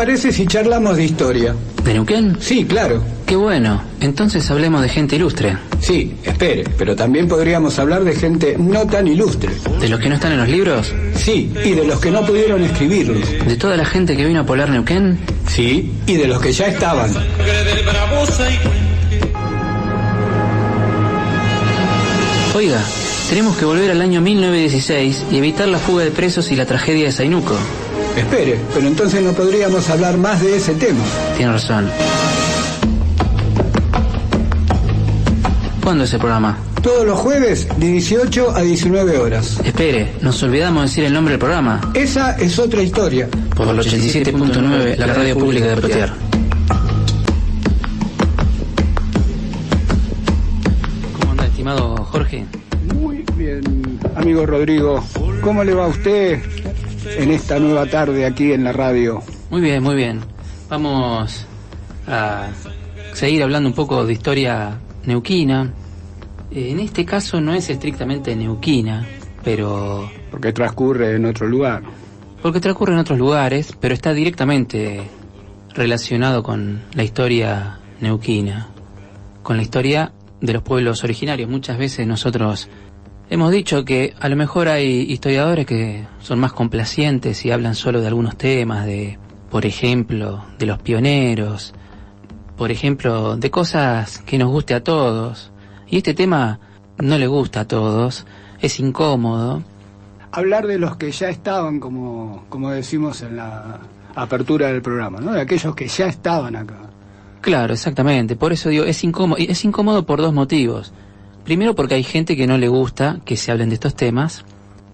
parece si charlamos de historia? ¿De Neuquén? Sí, claro. Qué bueno. Entonces hablemos de gente ilustre. Sí, espere, pero también podríamos hablar de gente no tan ilustre. ¿De los que no están en los libros? Sí, y de los que no pudieron escribirlos. ¿De toda la gente que vino a poblar Neuquén? Sí, y de los que ya estaban. Oiga, tenemos que volver al año 1916 y evitar la fuga de presos y la tragedia de Zainuco. Espere, pero entonces no podríamos hablar más de ese tema. Tiene razón. ¿Cuándo es el programa? Todos los jueves de 18 a 19 horas. Espere, nos olvidamos de decir el nombre del programa. Esa es otra historia. Por el 87.9, la radio pública de Potier. ¿Cómo anda, estimado Jorge? Muy bien, amigo Rodrigo. ¿Cómo le va a usted en esta nueva tarde aquí en la radio? Muy bien, muy bien. Vamos a seguir hablando un poco de historia neuquina. En este caso no es estrictamente neuquina, pero... Porque transcurre en otro lugar. Porque transcurre en otros lugares, pero está directamente relacionado con la historia neuquina, con la historia de los pueblos originarios. Muchas veces nosotros hemos dicho que a lo mejor hay historiadores que son más complacientes y hablan solo de algunos temas, de, por ejemplo, de los pioneros, por ejemplo, de cosas que nos guste a todos. Y este tema no le gusta a todos, es incómodo. Hablar de los que ya estaban, como decimos en la apertura del programa, ¿no? De aquellos que ya estaban acá. Claro, exactamente. Por eso digo, es incómodo. Y es incómodo por dos motivos. Primero porque hay gente que no le gusta que se hablen de estos temas,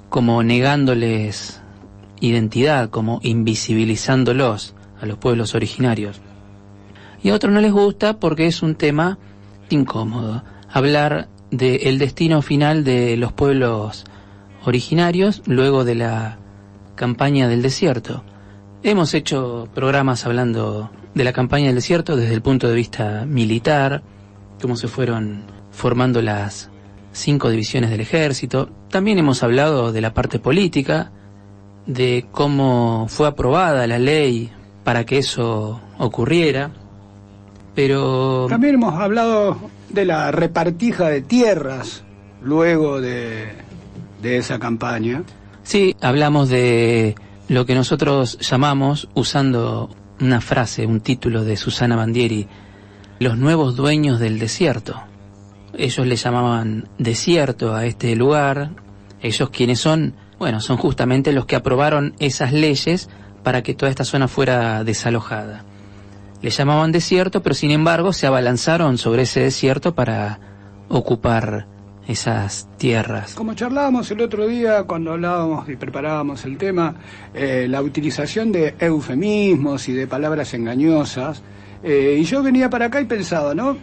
como negándoles identidad, como invisibilizándolos a los pueblos originarios. Y a otros no les gusta porque es un tema incómodo. Hablar del destino final de los pueblos originarios luego de la campaña del desierto. Hemos hecho programas hablando de la campaña del desierto desde el punto de vista militar, cómo se fueron formando las 5 divisiones del ejército. También hemos hablado de la parte política, de cómo fue aprobada la ley para que eso ocurriera. Pero también hemos hablado de la repartija de tierras luego de esa campaña. Sí, hablamos de lo que nosotros llamamos, usando una frase, un título de Susana Bandieri, los nuevos dueños del desierto. Ellos le llamaban desierto a este lugar. Ellos quienes son, bueno, son justamente los que aprobaron esas leyes para que toda esta zona fuera desalojada. Le llamaban desierto, pero sin embargo se abalanzaron sobre ese desierto para ocupar esas tierras. Como charlábamos el otro día cuando hablábamos y preparábamos el tema, la utilización de eufemismos y de palabras engañosas, y yo venía para acá y pensaba, ¿no?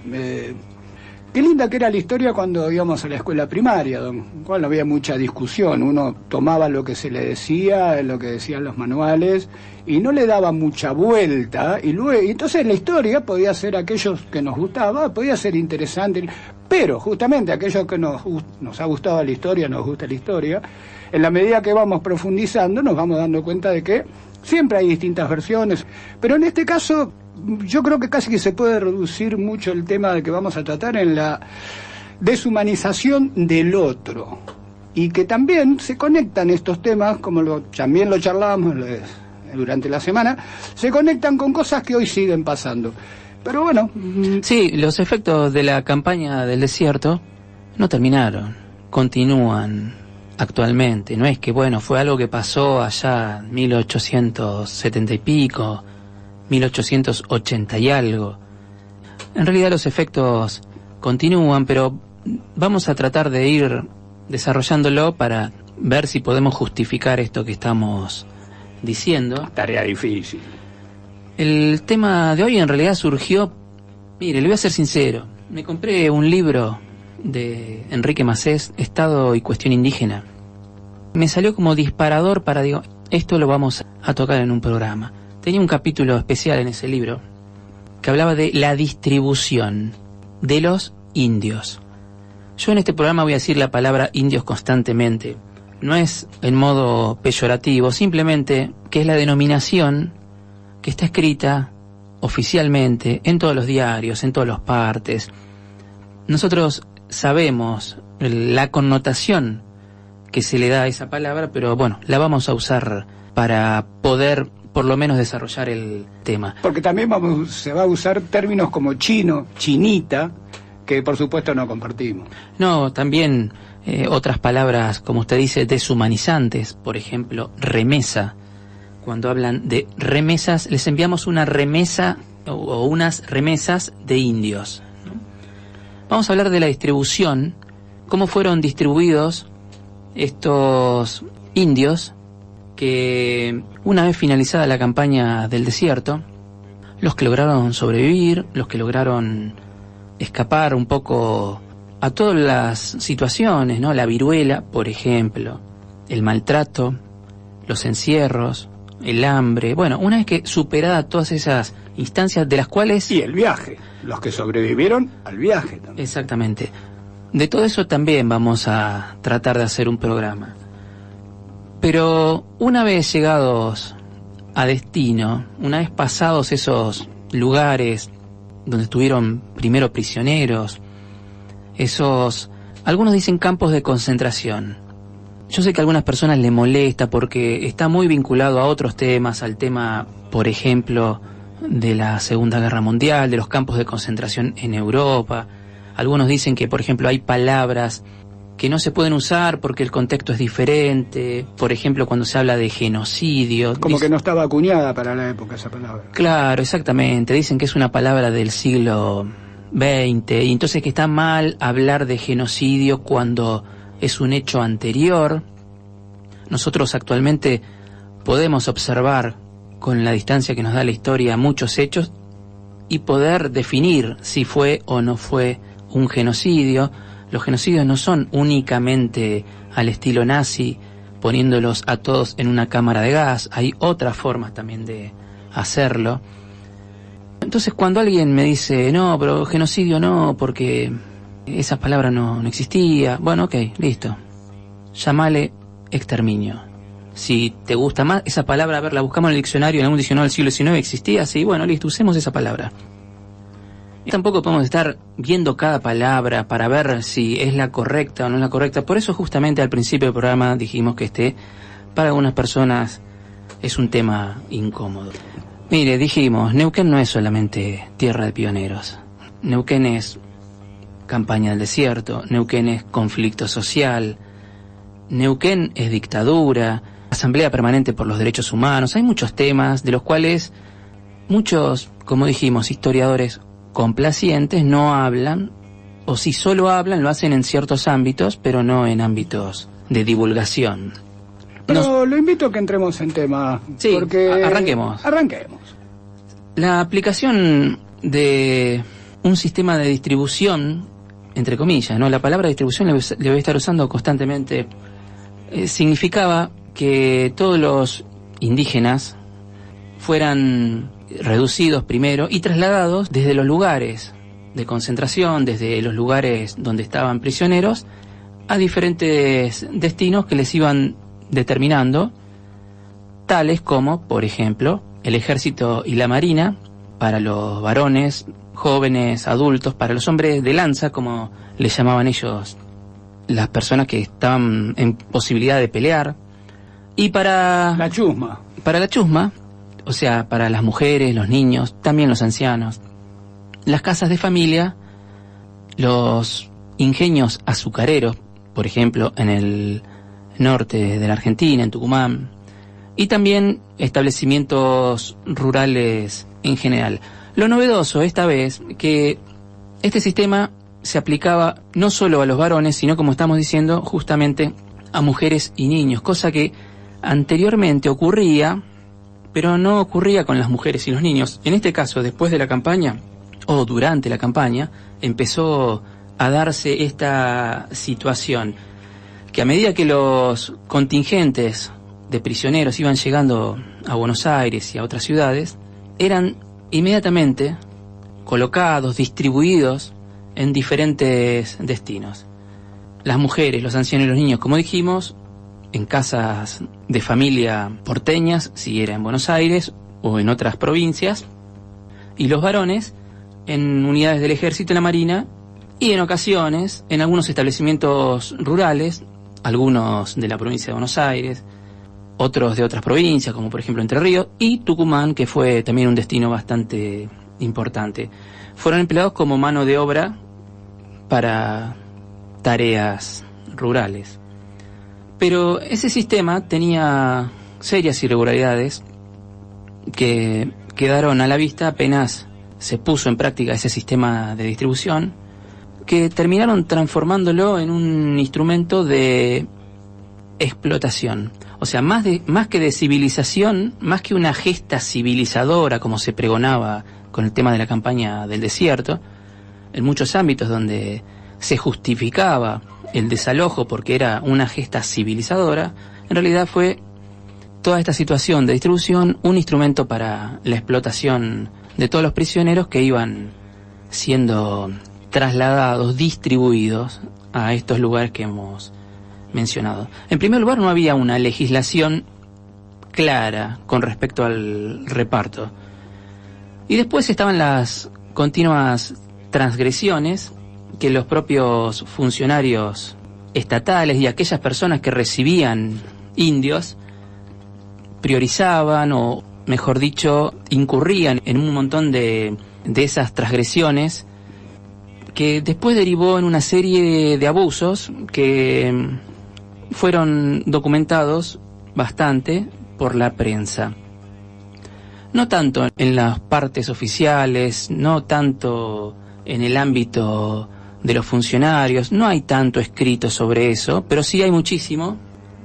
Qué linda que era la historia cuando íbamos a la escuela primaria, donde no había mucha discusión. Uno tomaba lo que se le decía, lo que decían los manuales, y no le daba mucha vuelta. Y entonces la historia podía ser aquellos que nos gustaba, podía ser interesante, pero justamente aquellos que nos ha gustado la historia, nos gusta la historia, en la medida que vamos profundizando nos vamos dando cuenta de que siempre hay distintas versiones. Pero en este caso yo creo que casi que se puede reducir mucho el tema de que vamos a tratar en la deshumanización del otro, y que también se conectan estos temas, como también lo charlábamos durante la semana, se conectan con cosas que hoy siguen pasando. Pero bueno. Sí, los efectos de la campaña del desierto no terminaron, continúan actualmente. No es que, bueno, fue algo que pasó allá en 1870 y pico, 1880 y algo. En realidad los efectos continúan, pero vamos a tratar de ir desarrollándolo para ver si podemos justificar esto que estamos diciendo. Tarea difícil. El tema de hoy en realidad surgió, mire, le voy a ser sincero, me compré un libro de Enrique Macés, Estado y Cuestión Indígena. Me salió como disparador para, digo, esto lo vamos a tocar en un programa. Tenía un capítulo especial en ese libro que hablaba de la distribución de los indios. Yo en este programa voy a decir la palabra indios constantemente. No es en modo peyorativo, simplemente que es la denominación que está escrita oficialmente en todos los diarios, en todos los partes. Nosotros sabemos la connotación que se le da a esa palabra, pero bueno, la vamos a usar para poder por lo menos desarrollar el tema. Porque también se va a usar términos como chino, chinita, que por supuesto no compartimos. No, también otras palabras, como usted dice, deshumanizantes, por ejemplo, remesa. Cuando hablan de remesas, les enviamos una remesa o unas remesas de indios, ¿no? Vamos a hablar de la distribución, cómo fueron distribuidos estos indios que, una vez finalizada la campaña del desierto, los que lograron sobrevivir, los que lograron escapar un poco a todas las situaciones, ¿no? La viruela, por ejemplo, el maltrato, los encierros, el hambre. Bueno, una vez que superada todas esas instancias de las cuales... Y el viaje, los que sobrevivieron al viaje también. Exactamente. De todo eso también vamos a tratar de hacer un programa. Pero una vez llegados a destino, una vez pasados esos lugares donde estuvieron primero prisioneros, algunos dicen campos de concentración. Yo sé que a algunas personas les molesta porque está muy vinculado a otros temas, al tema, por ejemplo, de la Segunda Guerra Mundial, de los campos de concentración en Europa. Algunos dicen que, por ejemplo, hay palabras que no se pueden usar porque el contexto es diferente. Por ejemplo, cuando se habla de genocidio. Como que no estaba acuñada para la época esa palabra. Claro, exactamente. Dicen que es una palabra del siglo XX, y entonces que está mal hablar de genocidio cuando es un hecho anterior. Nosotros actualmente podemos observar, con la distancia que nos da la historia, muchos hechos y poder definir si fue o no fue un genocidio. Los genocidios no son únicamente al estilo nazi, poniéndolos a todos en una cámara de gas. Hay otras formas también de hacerlo. Entonces, cuando alguien me dice, no, pero genocidio no, porque esa palabra no existía, bueno, ok, listo. Llámale exterminio. Si te gusta más esa palabra, a ver, la buscamos en el diccionario, en algún diccionario del siglo XIX existía, sí, bueno, listo, usemos esa palabra. Y tampoco podemos estar viendo cada palabra para ver si es la correcta o no es la correcta. Por eso justamente al principio del programa dijimos que para algunas personas es un tema incómodo. Mire, dijimos, Neuquén no es solamente tierra de pioneros. Neuquén es campaña del desierto, Neuquén es conflicto social, Neuquén es dictadura, Asamblea Permanente por los Derechos Humanos. Hay muchos temas de los cuales muchos, como dijimos, historiadores complacientes no hablan, o si solo hablan lo hacen en ciertos ámbitos, pero no en ámbitos de divulgación. Pero lo invito a que entremos en tema. Sí, porque arranquemos. La aplicación de un sistema de distribución, entre comillas, ¿no? La palabra distribución le voy a estar usando constantemente. Significaba que todos los indígenas fueran reducidos primero y trasladados desde los lugares de concentración, desde los lugares donde estaban prisioneros, a diferentes destinos que les iban determinando, tales como, por ejemplo, el ejército y la marina para los varones, jóvenes, adultos, para los hombres de lanza, como les llamaban ellos, las personas que estaban en posibilidad de pelear, y para la chusma. Para la chusma, o sea, para las mujeres, los niños, también los ancianos, las casas de familia, los ingenios azucareros, por ejemplo, en el norte de la Argentina, en Tucumán, y también establecimientos rurales en general. Lo novedoso esta vez que este sistema se aplicaba no solo a los varones, sino, como estamos diciendo, justamente a mujeres y niños, cosa que anteriormente ocurría, pero no ocurría con las mujeres y los niños. En este caso, después de la campaña, o durante la campaña, empezó a darse esta situación, que a medida que los contingentes de prisioneros iban llegando a Buenos Aires y a otras ciudades, eran inmediatamente colocados, distribuidos en diferentes destinos. Las mujeres, los ancianos y los niños, como dijimos, en casas de familia porteñas, si era en Buenos Aires, o en otras provincias, y los varones en unidades del ejército y la marina, y en ocasiones en algunos establecimientos rurales, algunos de la provincia de Buenos Aires, otros de otras provincias, como por ejemplo Entre Ríos, y Tucumán, que fue también un destino bastante importante. Fueron empleados como mano de obra para tareas rurales. Pero ese sistema tenía serias irregularidades que quedaron a la vista apenas se puso en práctica ese sistema de distribución, que terminaron transformándolo en un instrumento de explotación. O sea, más que de civilización, más que una gesta civilizadora como se pregonaba con el tema de la campaña del desierto, en muchos ámbitos donde se justificaba el desalojo porque era una gesta civilizadora, en realidad fue toda esta situación de distribución un instrumento para la explotación de todos los prisioneros que iban siendo trasladados, distribuidos a estos lugares que hemos mencionado. En primer lugar, no había una legislación clara con respecto al reparto. Y después estaban las continuas transgresiones que los propios funcionarios estatales y aquellas personas que recibían indios priorizaban, o mejor dicho, incurrían en un montón de esas transgresiones, que después derivó en una serie de abusos que fueron documentados bastante por la prensa. No tanto en las partes oficiales, no tanto en el ámbito de los funcionarios, no hay tanto escrito sobre eso, pero sí hay muchísimo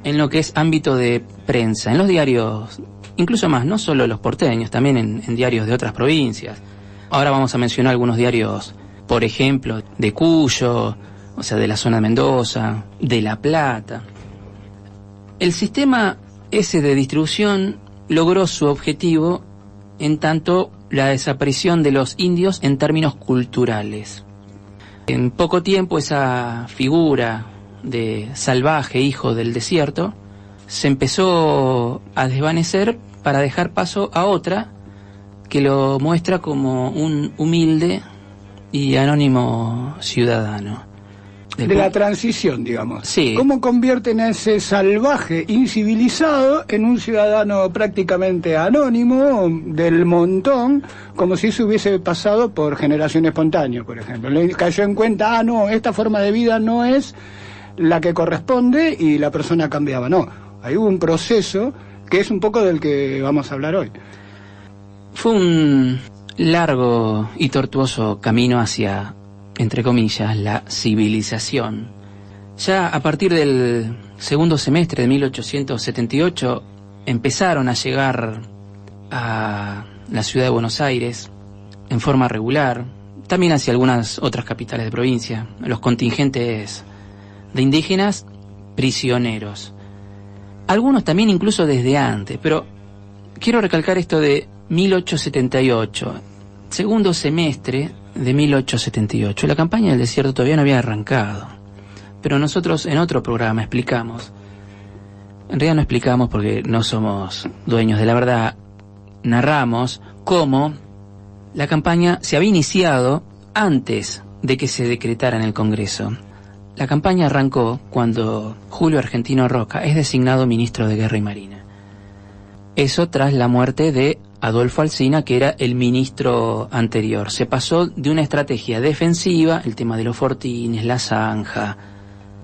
en lo que es ámbito de prensa, en los diarios, incluso más, no solo los porteños, también en diarios de otras provincias. Ahora vamos a mencionar algunos diarios, por ejemplo, de Cuyo, o sea, de la zona de Mendoza, de La Plata. El sistema ese de distribución logró su objetivo en tanto la desaparición de los indios en términos culturales. En poco tiempo esa figura de salvaje hijo del desierto se empezó a desvanecer para dejar paso a otra que lo muestra como un humilde y anónimo ciudadano. De la transición, digamos. Sí. ¿Cómo convierten a ese salvaje incivilizado en un ciudadano prácticamente anónimo del montón, como si eso hubiese pasado por generación espontánea, por ejemplo? Le cayó en cuenta, no, esta forma de vida no es la que corresponde y la persona cambiaba. No, ahí hubo un proceso que es un poco del que vamos a hablar hoy. Fue un largo y tortuoso camino hacia, entre comillas, la civilización. Ya a partir del segundo semestre de 1878 empezaron a llegar a la ciudad de Buenos Aires en forma regular, también hacia algunas otras capitales de provincia, los contingentes de indígenas prisioneros. Algunos también incluso desde antes, pero quiero recalcar esto de 1878, segundo semestre de 1878. La campaña del desierto todavía no había arrancado, pero nosotros en otro programa explicamos, en realidad no explicamos porque no somos dueños de la verdad, narramos cómo la campaña se había iniciado antes de que se decretara en el Congreso. La campaña arrancó cuando Julio Argentino Roca es designado ministro de Guerra y Marina. Eso tras la muerte de Adolfo Alsina, que era el ministro anterior. Se pasó de una estrategia defensiva, el tema de los fortines, la zanja,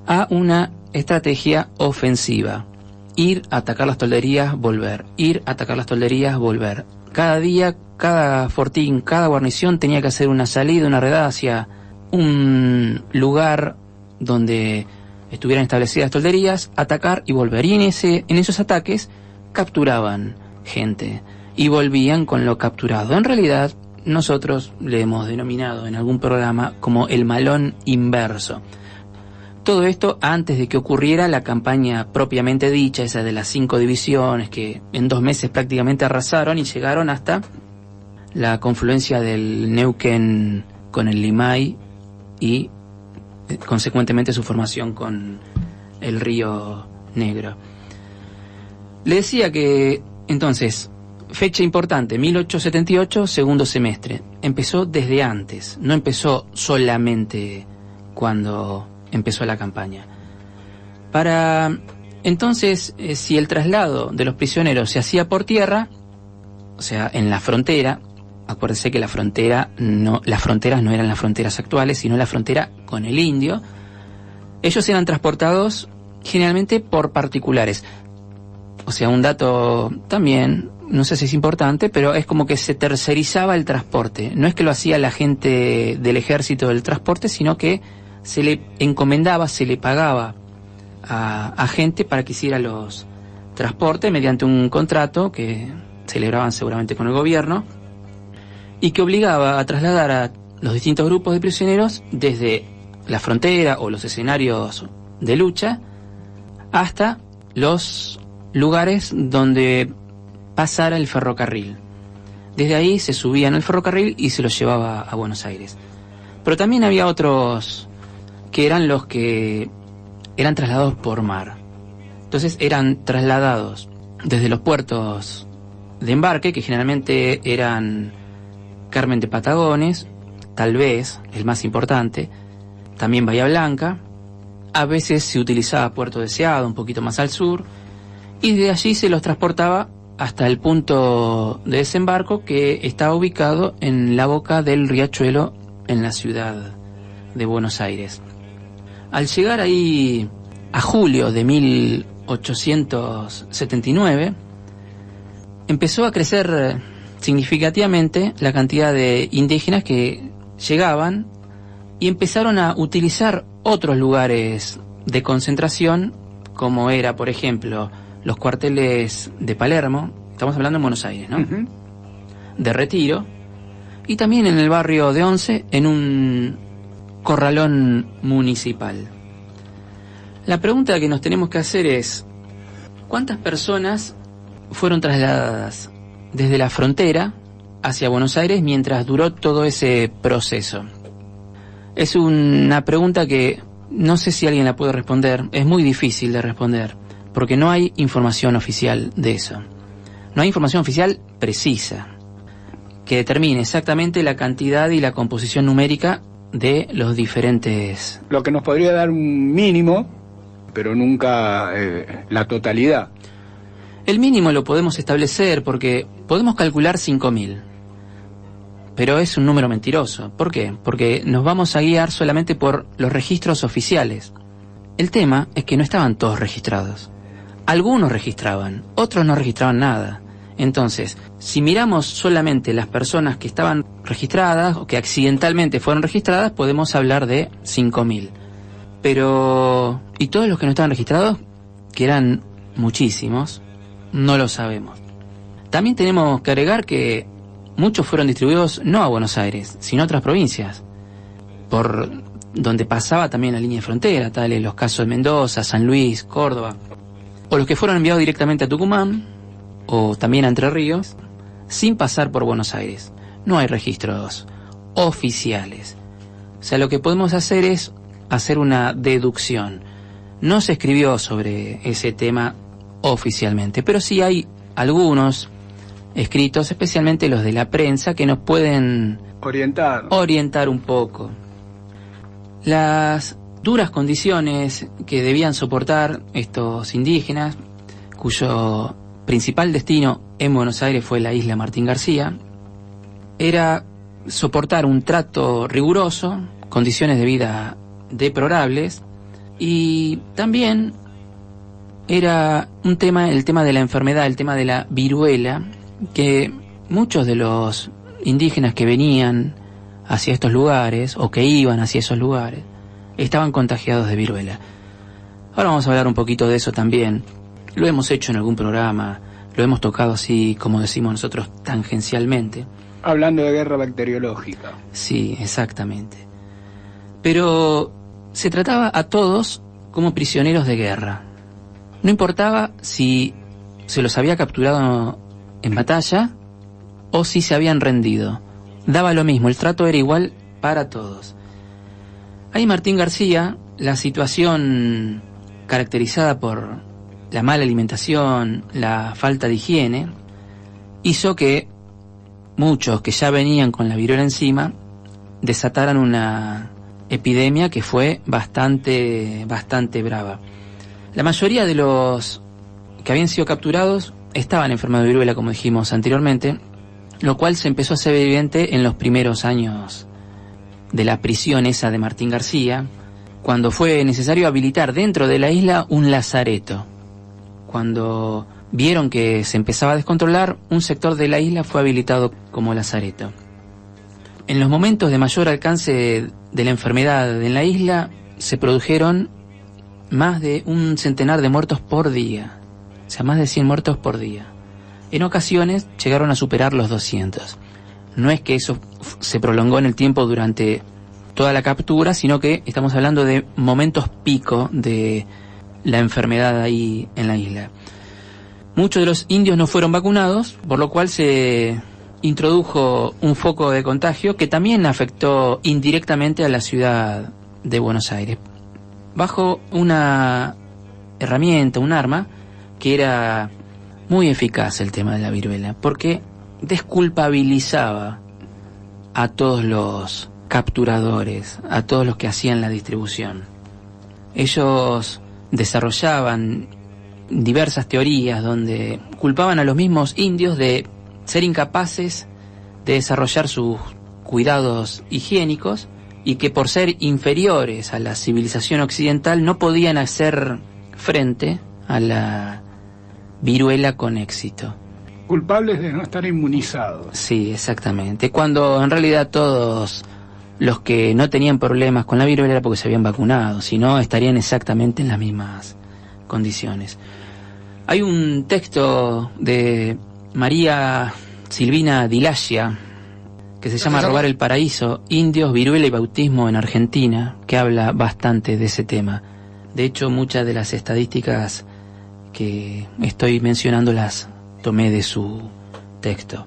a una estrategia ofensiva. Ir a atacar las tolderías, volver. Ir a atacar las tolderías, volver. Cada día, cada fortín, cada guarnición tenía que hacer una salida, una redada hacia un lugar donde estuvieran establecidas tolderías, atacar y volver. Y en esos ataques capturaban gente y volvían con lo capturado. En realidad, nosotros le hemos denominado en algún programa como el malón inverso. Todo esto antes de que ocurriera la campaña propiamente dicha, esa de las 5 divisiones que en 2 meses prácticamente arrasaron y llegaron hasta la confluencia del Neuquén con el Limay y consecuentemente su formación con el Río Negro. Le decía que entonces fecha importante, 1878, segundo semestre. Empezó desde antes, no empezó solamente cuando empezó la campaña. Para entonces, si el traslado de los prisioneros se hacía por tierra, o sea, en la frontera, acuérdese que las fronteras no eran las fronteras actuales, sino la frontera con el indio, ellos eran transportados generalmente por particulares. O sea, un dato también, no sé si es importante, pero es como que se tercerizaba el transporte. No es que lo hacía la gente del ejército del transporte, sino que se le encomendaba, se le pagaba a gente para que hiciera los transportes mediante un contrato que celebraban seguramente con el gobierno y que obligaba a trasladar a los distintos grupos de prisioneros desde la frontera o los escenarios de lucha hasta los lugares donde pasara el ferrocarril. Desde ahí se subían al ferrocarril y se los llevaba a Buenos Aires. Pero también había otros que eran los que eran trasladados por mar. Entonces eran trasladados desde los puertos de embarque, que generalmente eran Carmen de Patagones, tal vez el más importante, también Bahía Blanca. A veces se utilizaba Puerto Deseado, un poquito más al sur, y de allí se los transportaba hasta el punto de desembarco, que estaba ubicado en la boca del riachuelo en la ciudad de Buenos Aires. Al llegar ahí a julio de 1879, empezó a crecer significativamente la cantidad de indígenas que llegaban y empezaron a utilizar otros lugares de concentración, como era, por ejemplo, los cuarteles de Palermo, estamos hablando en Buenos Aires, ¿no? Uh-huh. De Retiro, y también en el barrio de Once, en un corralón municipal. La pregunta que nos tenemos que hacer es: ¿cuántas personas fueron trasladadas desde la frontera hacia Buenos Aires mientras duró todo ese proceso? Es una pregunta que no sé si alguien la puede responder, es muy difícil de responder, porque no hay información oficial de eso. No hay información oficial precisa que determine exactamente la cantidad y la composición numérica de los diferentes... Lo que nos podría dar un mínimo, pero nunca la totalidad. El mínimo lo podemos establecer porque podemos calcular 5.000, pero es un número mentiroso. ¿Por qué? Porque nos vamos a guiar solamente por los registros oficiales. El tema es que no estaban todos registrados. Algunos registraban, otros no registraban nada. Entonces, si miramos solamente las personas que estaban registradas o que accidentalmente fueron registradas, podemos hablar de 5.000. Pero, ¿y todos los que no estaban registrados? Que eran muchísimos, no lo sabemos. También tenemos que agregar que muchos fueron distribuidos no a Buenos Aires, sino a otras provincias, por donde pasaba también la línea de frontera, tales los casos de Mendoza, San Luis, Córdoba, o los que fueron enviados directamente a Tucumán, o también a Entre Ríos, sin pasar por Buenos Aires. No hay registros oficiales. O sea, lo que podemos hacer es hacer una deducción. No se escribió sobre ese tema oficialmente, pero sí hay algunos escritos, especialmente los de la prensa, que nos pueden orientar un poco. Las duras condiciones que debían soportar estos indígenas, cuyo principal destino en Buenos Aires fue la isla Martín García, era soportar un trato riguroso, condiciones de vida deplorables, y también era un tema, el tema de la enfermedad, el tema de la viruela, que muchos de los indígenas que venían hacia estos lugares, o que iban hacia esos lugares, estaban contagiados de viruela. Ahora vamos a hablar un poquito de eso también. Lo hemos hecho en algún programa, lo hemos tocado así, como decimos nosotros, tangencialmente. Hablando de guerra bacteriológica. Sí, exactamente. Pero se trataba a todos como prisioneros de guerra. No importaba si se los había capturado en batalla o si se habían rendido. Daba lo mismo, el trato era igual para todos. Ahí Martín García, la situación caracterizada por la mala alimentación, la falta de higiene, hizo que muchos que ya venían con la viruela encima desataran una epidemia que fue bastante brava. La mayoría de los que habían sido capturados estaban enfermos de viruela, como dijimos anteriormente, lo cual se empezó a hacer evidente en los primeros años de la prisión esa de Martín García, cuando fue necesario habilitar dentro de la isla un lazareto. Cuando vieron que se empezaba a descontrolar, un sector de la isla fue habilitado como lazareto. En los momentos de mayor alcance de la enfermedad en la isla, se produjeron más de un centenar de muertos por día. O sea, más de 100 muertos por día. En ocasiones llegaron a superar los 200. No es que eso se prolongó en el tiempo durante toda la captura, sino que estamos hablando de momentos pico de la enfermedad ahí en la isla. Muchos de los indios no fueron vacunados, por lo cual se introdujo un foco de contagio que también afectó indirectamente a la ciudad de Buenos Aires, bajo una herramienta, un arma, que era muy eficaz, el tema de la viruela, porque desculpabilizaba a todos los capturadores, a todos los que hacían la distribución. Ellos desarrollaban diversas teorías donde culpaban a los mismos indios de ser incapaces de desarrollar sus cuidados higiénicos y que por ser inferiores a la civilización occidental no podían hacer frente a la viruela con éxito. Culpables de no estar inmunizados. Sí, exactamente. Cuando en realidad todos los que no tenían problemas con la viruela era porque se habían vacunado, si no estarían exactamente en las mismas condiciones. Hay un texto de María Silvina Dilagia que se llama Robar el Paraíso, Indios, Viruela y Bautismo en Argentina, que habla bastante de ese tema. De hecho, muchas de las estadísticas que estoy mencionando las tomé de su texto.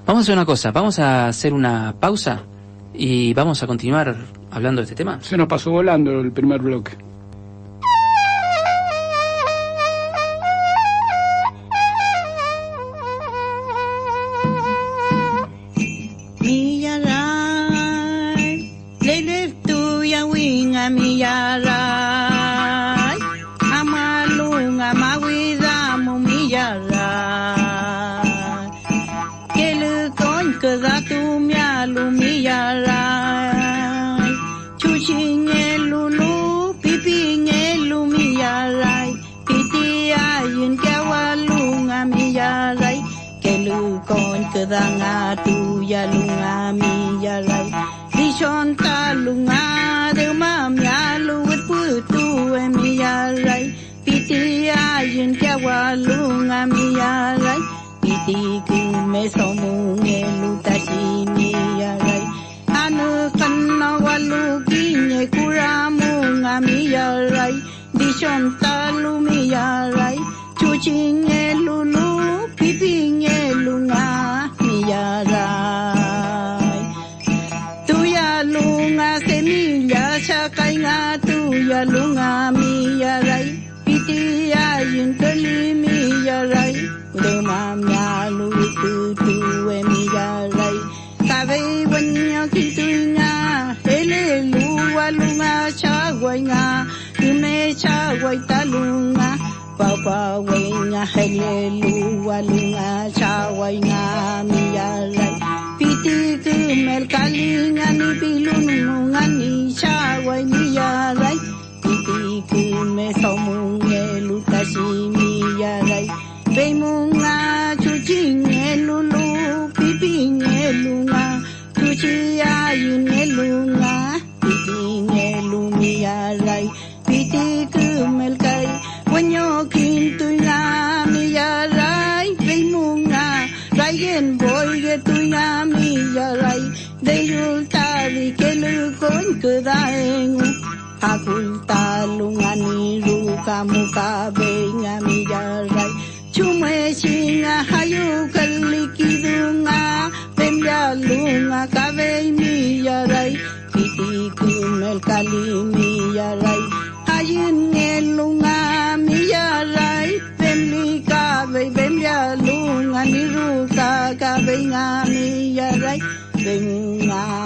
Vamos a hacer una cosa, vamos a hacer una pausa y vamos a continuar hablando de este tema. Se nos pasó volando el primer bloque. Danga tu ya lunga mi ya lai dishon ta lunga de ma mya lu wit pu tu e mi ya lai piti ya yin kya wa lunga mi ya lai piti ku me so mu nge lu ta shi mi ya lai anu kan na wa lu ki ne ku ra mu nga mi ya lai dishon ta lu mi ya lai chu chi nge lu lu pipi nge lunga ya rai tu ya lunga semilla cha kai nga tu ya lunga mi ya rai piti ya yin kali mi ya rai de ma mya lu tu tu e mi ya rai ka ve wan ya ki tu nga hele lu wa lunga cha gwai nga tu me cha gwai ta lunga pa pa wai nga hele lu wa lunga cha wai nga mi ya rai piti ku mel kali nga ni pilun nga ni cha wai mi ya rai piti ku me so mu nge lu ta shi mi ya rai be mu nga chu chi nge lu lu pipi nge lu nga chu chi ya yin nge lu nga piti nge lu mi ya rai piti ku mel kai wanyo kin tu nga mi ya rai be mu nga rai gen boy ge tu nga mi ya rai de yul ta vi ke lu kon ku da eng akul ta lu nga ni ru ka mu ka be nga mi ya rai chu me chi nga ha yu kal li ki du nga bem ya lu nga ka be mi ya rai piti ku mel kali mi ya rai ayin nge lu nga mi ya rai bem li ka be bem ya lu nga ni ru ka nga